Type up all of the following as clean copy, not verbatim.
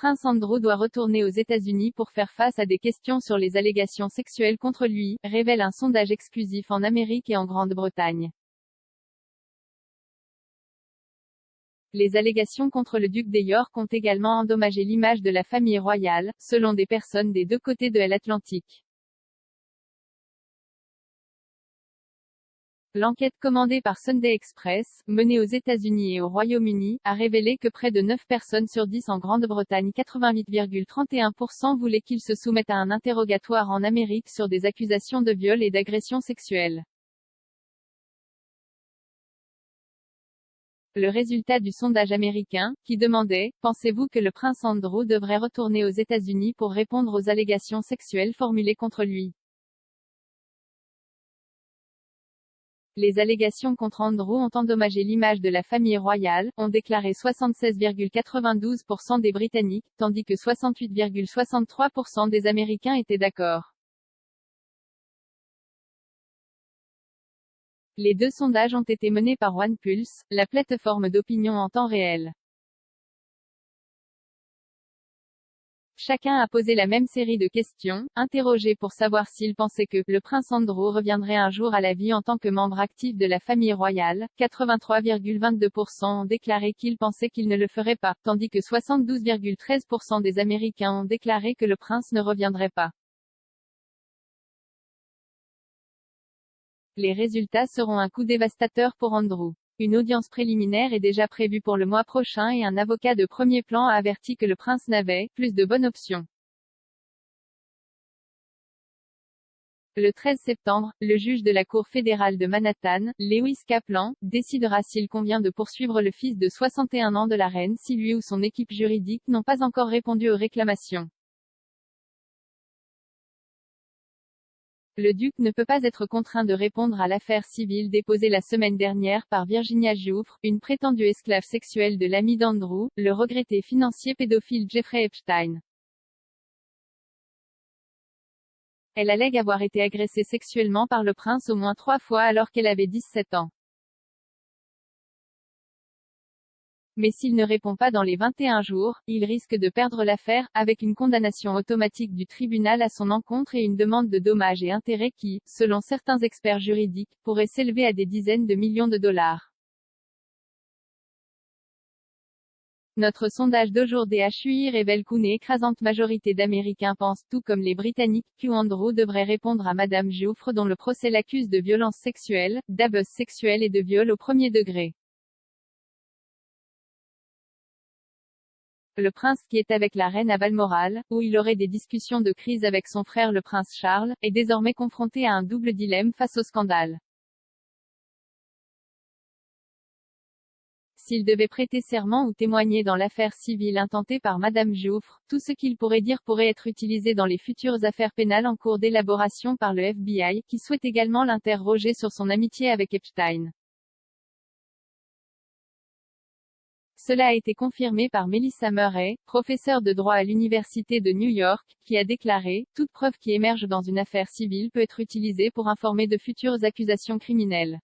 Prince Andrew doit retourner aux États-Unis pour faire face à des questions sur les allégations sexuelles contre lui, révèle un sondage exclusif en Amérique et en Grande-Bretagne. Les allégations contre le duc de York ont également endommagé l'image de la famille royale, selon des personnes des deux côtés de l'Atlantique. L'enquête commandée par Sunday Express, menée aux États-Unis et au Royaume-Uni, a révélé que près de 9 personnes sur 10 en Grande-Bretagne, 88,31%, voulaient qu'il se soumette à un interrogatoire en Amérique sur des accusations de viol et d'agression sexuelle. Le résultat du sondage américain, qui demandait « Pensez-vous que le prince Andrew devrait retourner aux États-Unis pour répondre aux allégations sexuelles formulées contre lui ?» Les allégations contre Andrew ont endommagé l'image de la famille royale, ont déclaré 76,92% des Britanniques, tandis que 68,63% des Américains étaient d'accord. Les deux sondages ont été menés par OnePulse, la plateforme d'opinion en temps réel. Chacun a posé la même série de questions, interrogé pour savoir s'il pensait que le prince Andrew reviendrait un jour à la vie en tant que membre actif de la famille royale. 83,22% ont déclaré qu'ils pensaient qu'il ne le ferait pas, tandis que 72,13% des Américains ont déclaré que le prince ne reviendrait pas. Les résultats seront un coup dévastateur pour Andrew. Une audience préliminaire est déjà prévue pour le mois prochain et un avocat de premier plan a averti que le prince n'avait plus de bonne option. Le 13 septembre, le juge de la Cour fédérale de Manhattan, Lewis Kaplan, décidera s'il convient de poursuivre le fils de 61 ans de la reine si lui ou son équipe juridique n'ont pas encore répondu aux réclamations. Le duc ne peut pas être contraint de répondre à l'affaire civile déposée la semaine dernière par Virginia Giuffre, une prétendue esclave sexuelle de l'ami d'Andrew, le regretté financier pédophile Jeffrey Epstein. Elle allègue avoir été agressée sexuellement par le prince au moins 3 fois alors qu'elle avait 17 ans. Mais s'il ne répond pas dans les 21 jours, il risque de perdre l'affaire, avec une condamnation automatique du tribunal à son encontre et une demande de dommages et intérêts qui, selon certains experts juridiques, pourrait s'élever à des dizaines de millions de dollars. Notre sondage d'aujourd'hui HUI révèle qu'une écrasante majorité d'Américains pensent, tout comme les Britanniques, qu'Andrew devrait répondre à Madame Giuffre dont le procès l'accuse de violences sexuelles, d'abus sexuels et de viol au premier degré. Le prince qui est avec la reine à Balmoral, où il aurait des discussions de crise avec son frère le prince Charles, est désormais confronté à un double dilemme face au scandale. S'il devait prêter serment ou témoigner dans l'affaire civile intentée par Madame Giuffre, tout ce qu'il pourrait dire pourrait être utilisé dans les futures affaires pénales en cours d'élaboration par le FBI, qui souhaite également l'interroger sur son amitié avec Epstein. Cela a été confirmé par Melissa Murray, professeure de droit à l'Université de New York, qui a déclaré « Toute preuve qui émerge dans une affaire civile peut être utilisée pour informer de futures accusations criminelles. »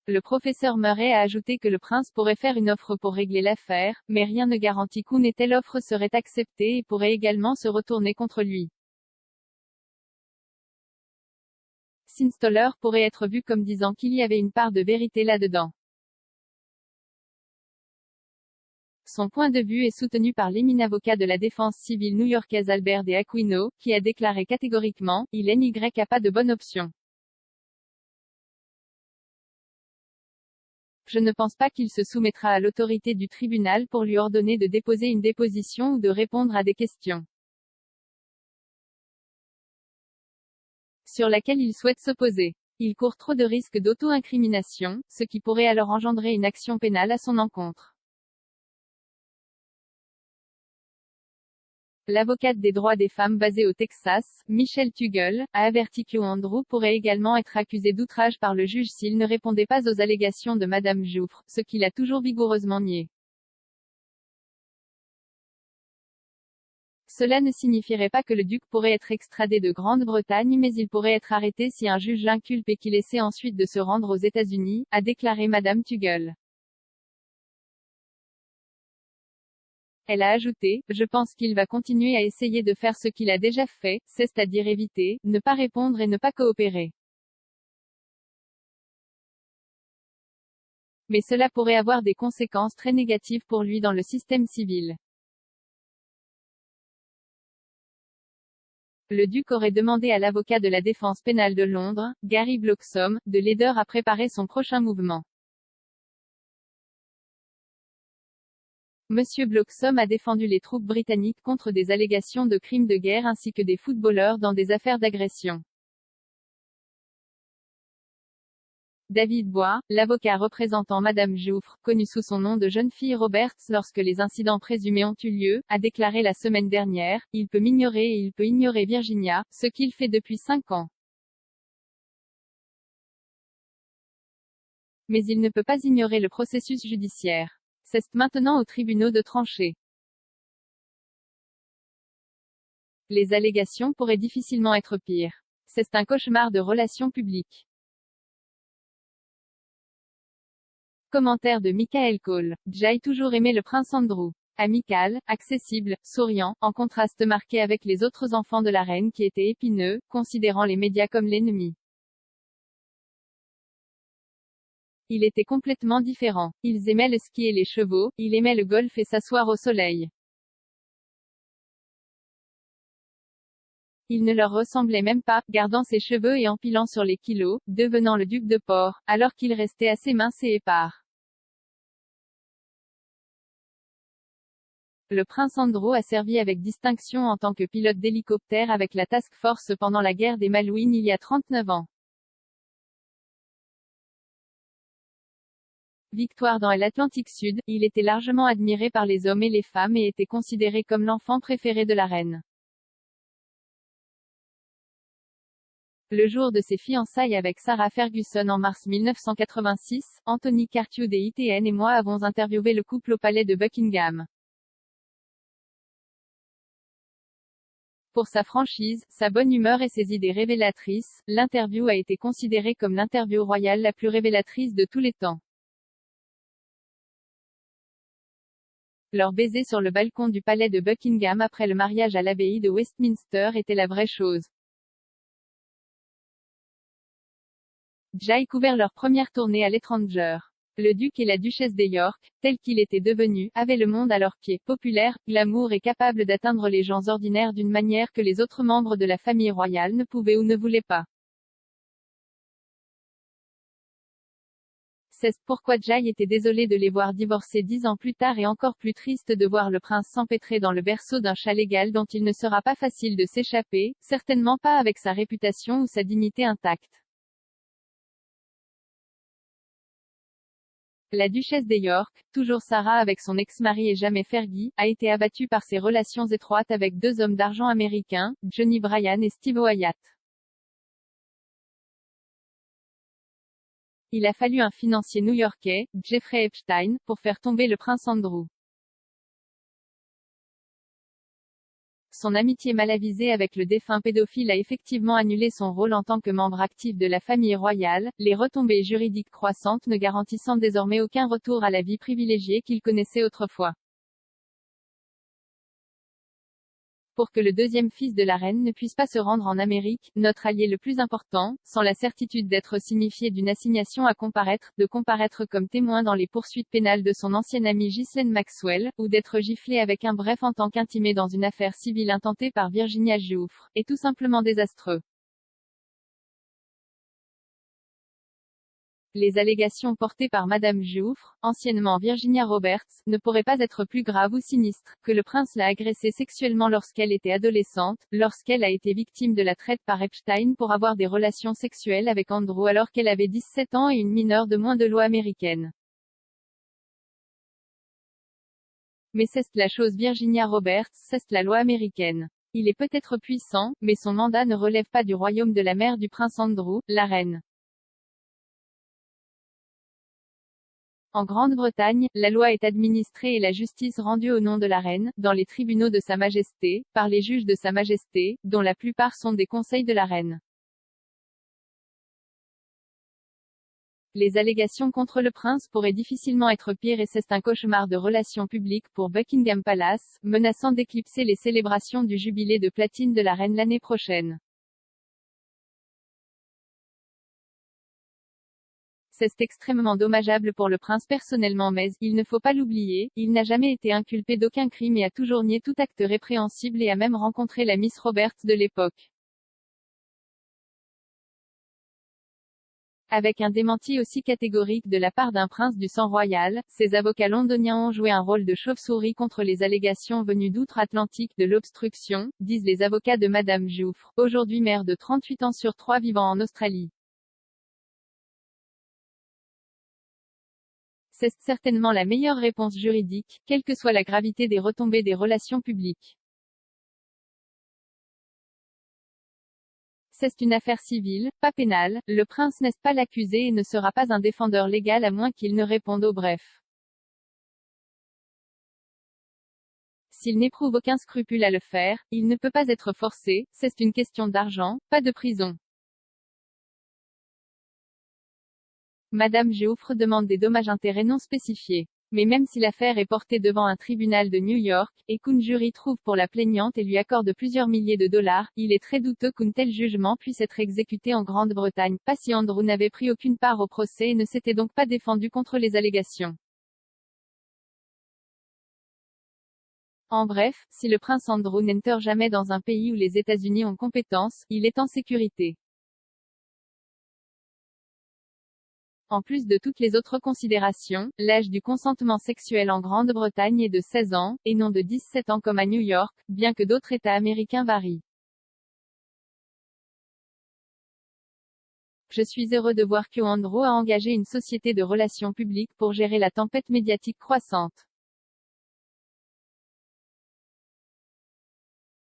Le professeur Murray a ajouté que le prince pourrait faire une offre pour régler l'affaire, mais rien ne garantit qu'une telle offre serait acceptée et pourrait également se retourner contre lui. Stoller pourrait être vu comme disant qu'il y avait une part de vérité là-dedans. Son point de vue est soutenu par l'éminent avocat de la défense civile new-yorkaise Albert De Aquino, qui a déclaré catégoriquement « Il n'y a pas de bonne option. Je ne pense pas qu'il se soumettra à l'autorité du tribunal pour lui ordonner de déposer une déposition ou de répondre à des questions sur laquelle il souhaite s'opposer. Il court trop de risques d'auto-incrimination, ce qui pourrait alors engendrer une action pénale à son encontre. L'avocate des droits des femmes basée au Texas, Michelle Tuggle, a averti qu'Andrew pourrait également être accusé d'outrage par le juge s'il ne répondait pas aux allégations de Madame Giuffre, ce qu'il a toujours vigoureusement nié. Cela ne signifierait pas que le duc pourrait être extradé de Grande-Bretagne mais il pourrait être arrêté si un juge l'inculpe et qu'il essaie ensuite de se rendre aux États-Unis, a déclaré Madame Tuggle. Elle a ajouté: « Je pense qu'il va continuer à essayer de faire ce qu'il a déjà fait, c'est-à-dire éviter, ne pas répondre et ne pas coopérer. Mais cela pourrait avoir des conséquences très négatives pour lui dans le système civil. » Le duc aurait demandé à l'avocat de la défense pénale de Londres, Gary Bloxham, de l'aider à préparer son prochain mouvement. Monsieur Bloxham a défendu les troupes britanniques contre des allégations de crimes de guerre ainsi que des footballeurs dans des affaires d'agression. David Bois, l'avocat représentant Madame Jouffre, connue sous son nom de jeune fille Roberts lorsque les incidents présumés ont eu lieu, a déclaré la semaine dernière: « Il peut m'ignorer et il peut ignorer Virginia, ce qu'il fait depuis 5 ans. Mais il ne peut pas ignorer le processus judiciaire. C'est maintenant aux tribunaux de trancher. Les allégations pourraient difficilement être pires. C'est un cauchemar de relations publiques. » Commentaire de Michael Cole. J'ai toujours aimé le prince Andrew. Amical, accessible, souriant, en contraste marqué avec les autres enfants de la reine qui étaient épineux, considérant les médias comme l'ennemi. Il était complètement différent. Ils aimaient le ski et les chevaux, il aimait le golf et s'asseoir au soleil. Il ne leur ressemblait même pas, gardant ses cheveux et empilant sur les kilos, devenant le duc de Port, alors qu'il restait assez mince et épars. Le prince Andrew a servi avec distinction en tant que pilote d'hélicoptère avec la Task Force pendant la guerre des Malouines il y a 39 ans. Victoire dans l'Atlantique Sud, il était largement admiré par les hommes et les femmes et était considéré comme l'enfant préféré de la reine. Le jour de ses fiançailles avec Sarah Ferguson en mars 1986, Anthony Cartioud et ITN et moi avons interviewé le couple au palais de Buckingham. Pour sa franchise, sa bonne humeur et ses idées révélatrices, l'interview a été considérée comme l'interview royale la plus révélatrice de tous les temps. Leur baiser sur le balcon du palais de Buckingham après le mariage à l'abbaye de Westminster était la vraie chose. Jay couvert leur première tournée à l'étranger. Le duc et la duchesse de York, tel qu'il était devenu, avaient le monde à leurs pieds, populaire, glamour et capable d'atteindre les gens ordinaires d'une manière que les autres membres de la famille royale ne pouvaient ou ne voulaient pas. C'est pourquoi Jay était désolé de les voir divorcer 10 ans plus tard et encore plus triste de voir le prince s'empêtrer dans le berceau d'un chat légal dont il ne sera pas facile de s'échapper, certainement pas avec sa réputation ou sa dignité intacte. La duchesse de York, toujours Sarah avec son ex-mari et jamais Fergie, a été abattue par ses relations étroites avec 2 hommes d'argent américains, Johnny Bryan et Steve Wyatt. Il a fallu un financier new-yorkais, Jeffrey Epstein, pour faire tomber le prince Andrew. Son amitié mal avisée avec le défunt pédophile a effectivement annulé son rôle en tant que membre actif de la famille royale, les retombées juridiques croissantes ne garantissant désormais aucun retour à la vie privilégiée qu'il connaissait autrefois. Pour que le deuxième fils de la reine ne puisse pas se rendre en Amérique, notre allié le plus important, sans la certitude d'être signifié d'une assignation à comparaître, de comparaître comme témoin dans les poursuites pénales de son ancienne amie Ghislaine Maxwell, ou d'être giflé avec un bref en tant qu'intimé dans une affaire civile intentée par Virginia Giuffre, est tout simplement désastreux. Les allégations portées par Madame Giuffre, anciennement Virginia Roberts, ne pourraient pas être plus graves ou sinistres, que le prince l'a agressée sexuellement lorsqu'elle était adolescente, lorsqu'elle a été victime de la traite par Epstein pour avoir des relations sexuelles avec Andrew alors qu'elle avait 17 ans et une mineure de moins de loi américaine. Mais c'est la chose Virginia Roberts, c'est la loi américaine. Il est peut-être puissant, mais son mandat ne relève pas du royaume de la mère du prince Andrew, la reine. En Grande-Bretagne, la loi est administrée et la justice rendue au nom de la reine, dans les tribunaux de Sa Majesté, par les juges de Sa Majesté, dont la plupart sont des conseils de la reine. Les allégations contre le prince pourraient difficilement être pires et c'est un cauchemar de relations publiques pour Buckingham Palace, menaçant d'éclipser les célébrations du jubilé de platine de la reine l'année prochaine. C'est extrêmement dommageable pour le prince personnellement mais, il ne faut pas l'oublier, il n'a jamais été inculpé d'aucun crime et a toujours nié tout acte répréhensible et a même rencontré la Miss Roberts de l'époque. Avec un démenti aussi catégorique de la part d'un prince du sang royal, ses avocats londoniens ont joué un rôle de chauve-souris contre les allégations venues d'outre-Atlantique de l'obstruction, disent les avocats de Madame Giuffre, aujourd'hui mère de 38 ans sur 3 vivant en Australie. C'est certainement la meilleure réponse juridique, quelle que soit la gravité des retombées des relations publiques. C'est une affaire civile, pas pénale, le prince n'est pas l'accusé et ne sera pas un défendeur légal à moins qu'il ne réponde au bref. S'il n'éprouve aucun scrupule à le faire, il ne peut pas être forcé, c'est une question d'argent, pas de prison. Madame Giuffre demande des dommages-intérêts non spécifiés. Mais même si l'affaire est portée devant un tribunal de New York, et qu'une jury trouve pour la plaignante et lui accorde plusieurs milliers de dollars, il est très douteux qu'un tel jugement puisse être exécuté en Grande-Bretagne, pas si Andrew n'avait pris aucune part au procès et ne s'était donc pas défendu contre les allégations. En bref, si le prince Andrew n'entre jamais dans un pays où les États-Unis ont compétence, il est en sécurité. En plus de toutes les autres considérations, l'âge du consentement sexuel en Grande-Bretagne est de 16 ans, et non de 17 ans comme à New York, bien que d'autres États américains varient. Je suis heureux de voir que Andrew a engagé une société de relations publiques pour gérer la tempête médiatique croissante.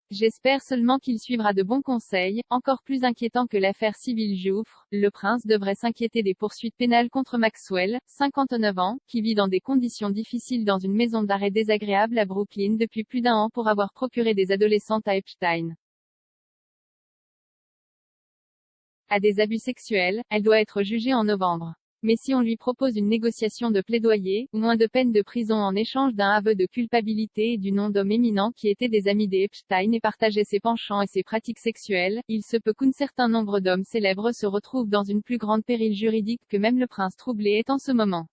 J'espère seulement qu'il suivra de bons conseils. Encore plus inquiétant que l'affaire civile Giuffre, le prince devrait s'inquiéter des poursuites pénales contre Maxwell, 59 ans, qui vit dans des conditions difficiles dans une maison d'arrêt désagréable à Brooklyn depuis plus d'1 an pour avoir procuré des adolescentes à Epstein. À des abus sexuels, elle doit être jugée en novembre. Mais si on lui propose une négociation de plaidoyer, moins de peine de prison en échange d'un aveu de culpabilité et du nom d'hommes éminents qui étaient des amis d'Epstein et partageaient ses penchants et ses pratiques sexuelles, il se peut qu'un certain nombre d'hommes célèbres se retrouvent dans une plus grande péril juridique que même le prince troublé est en ce moment.